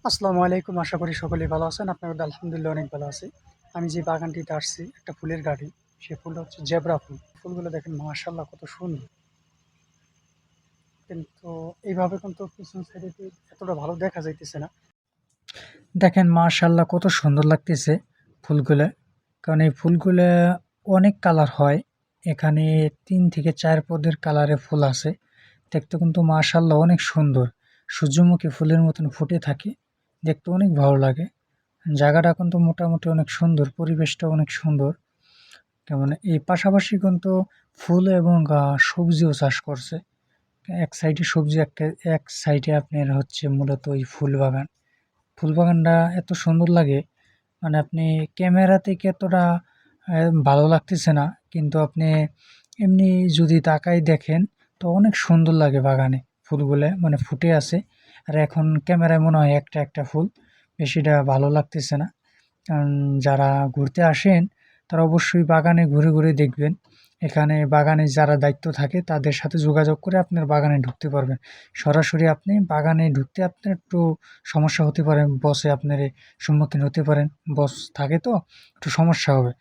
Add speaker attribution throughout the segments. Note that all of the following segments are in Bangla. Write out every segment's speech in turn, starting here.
Speaker 1: আসসালামু আলাইকুম। আশা করি সকলেই ভালো আছেন। আপনাদের আলহামদুলিল্লাহ অনেক ভালো আছি। আমি যে বাগানটিতে আসছি একটা ফুলের গাড়ি, সে ফুলটা হচ্ছে জেব্রা ফুল। ফুলগুলো দেখেন মাশাআল্লাহ কত সুন্দর। কিন্তু এইভাবে কিন্তু পিছন সাইডে এতটা ভালো দেখা যাইতেছে না। দেখেন মাশাআল্লাহ কত সুন্দর লাগতেছে ফুলগুলা। কারণ এই ফুলগুলা অনেক কালার হয়। এখানে ৩ থেকে ৪ পদের কালারের ফুল আছে। দেখতে কিন্তু মাশাআল্লাহ অনেক সুন্দর। সূর্যমুখী ফুলের মতন ফুটে থাকে। দেখতে অনেক ভালো লাগে। জায়গাটা কিন্তু মোটামুটি অনেক সুন্দর, পরিবেশটা অনেক সুন্দর। তেমন এই পাশাপাশি কিন্তু ফুল এবং সবজিও চাষ করছে। এক সাইডে সবজি, এক সাইডে আপনার হচ্ছে মূলত ওই ফুল বাগান। ফুল বাগানটা এত সুন্দর লাগে, মানে আপনি ক্যামেরা থেকে এতটা ভালো লাগতেছে না, কিন্তু আপনি এমনি যদি তাকাই দেখেন তো অনেক সুন্দর লাগে বাগানে ফুলগুলো মানে ফুটে আছে। আর এখন ক্যামেরায় মনে হয় একটা একটা ফুল, বেশিটা ভালো লাগতেছে না। কারণ যারা ঘুরতে আসেন তারা অবশ্যই বাগানে ঘুরে ঘুরে দেখবেন। এখানে বাগানে যারা দায়িত্ব থাকে তাদের সাথে যোগাযোগ করে আপনার বাগানে ঢুকতে পারবেন। সরাসরি আপনি বাগানে ঢুকতে আপনার একটু সমস্যা হতে পারে, বসে আপনার সম্মুখীন হতে পারেন। বস থাকে তো একটু সমস্যা হবে।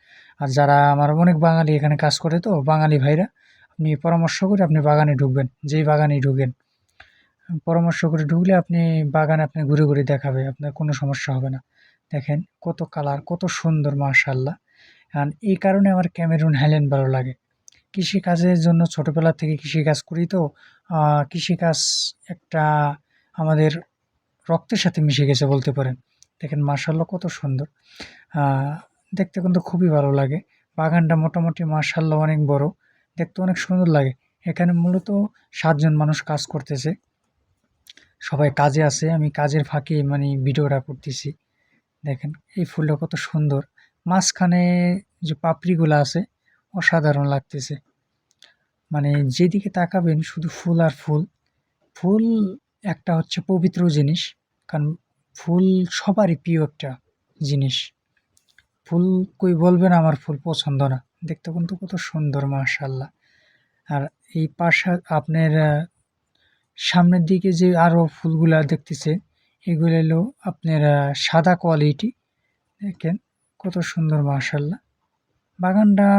Speaker 1: আর যারা আমার অনেক বাঙালি এখানে কাজ করে, তো বাঙালি ভাইরা, আপনি পরামর্শ করে আপনি বাগানে ঢুকবেন, যেই বাগানেই ঢুকেন পরামর্শ করে ঢুকলে আপনি বাগান আপনি ঘুরে ঘুরে দেখাবে, আপনার কোনো সমস্যা হবে না। দেখেন কত কালার, কত সুন্দর মাশাআল্লাহ। আর এই কারণে আমার ক্যামেরুন হাইল্যান্ড ভালো লাগে। কৃষিকাজের জন্য ছোটবেলা থেকে কৃষিকাজ করি, তো কৃষিকাজ একটা আমাদের রক্তের সাথে মিশে গেছে বলতে পারেন। দেখেন মাশাআল্লাহ কত সুন্দর। আহ, দেখতে কিন্তু খুবই ভালো লাগে। বাগানটা মোটামুটি মাশাআল্লাহ অনেক বড়, দেখতে অনেক সুন্দর লাগে। এখানে মূলত ৭ জন মানুষ কাজ করতেছে, সবাই কাজে আছে। আমি কাজের ফাঁকে মানে ভিডিওটা করতেছি। দেখেন এই ফুলটা কত সুন্দর। মাঝখানে যে পাপড়িগুলো আছে অসাধারণ লাগতেছে। মানে যেদিকে তাকাবেন শুধু ফুল আর ফুল। ফুল একটা হচ্ছে পবিত্র জিনিস। কারণ ফুল সবারই প্রিয় একটা জিনিস। ফুল কই বলবে না আমার ফুল পছন্দ না। দেখতে কিন্তু কত সুন্দর মাশাআল্লাহ। আর এই পাশা আপনার সামনের দিকে যে আরো ফুলগুলা দেখতেছে, এগুলো হলো আপনার সাদা কোয়ালিটি। দেখেন কত সুন্দর মাশাআল্লাহ। বাগানটা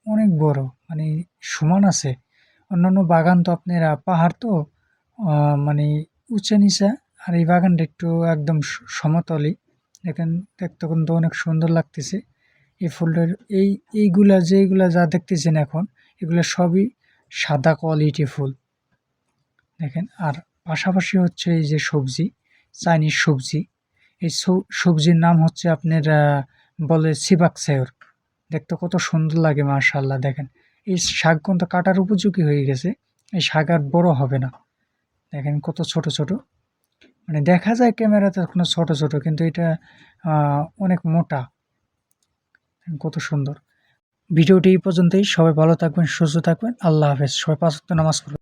Speaker 1: অনেক বড়, মানে সমান আছে। অন্যান্য বাগান তো আপনার পাহাড় তো মানে উঁচা নিচা, আর এই বাগানটা একটু একদম সমতলই। দেখেন দেখতে কিন্তু অনেক সুন্দর লাগতেছে। এই ফুলটার এইগুলা যেগুলা যা দেখতেছেন এখন, এগুলা সবই সাদা কোয়ালিটি ফুল। দেখেন আর পাশাপাশি হচ্ছে এই যে সবজি, চাইনিজ সবজি। এই সবজির নাম হচ্ছে আপনার বলে সিবাক সায়র। দেখতে কত সুন্দর লাগে মাশাআল্লাহ। দেখেন এই শাক কিন্তু কাটার উপযোগী হয়ে গেছে। এই শাক আর বড় হবে না। দেখেন কত ছোট ছোট, মানে দেখা যায় ক্যামেরাতে কোনো ছোট ছোট, কিন্তু এটা অনেক মোটা। কত সুন্দর। ভিডিওটি এই পর্যন্তই। সবাই ভালো থাকবেন, সুস্থ থাকবেন। আল্লাহ হাফেজ। সবাই ৫ ওয়াক্ত নামাজ পড়বেন।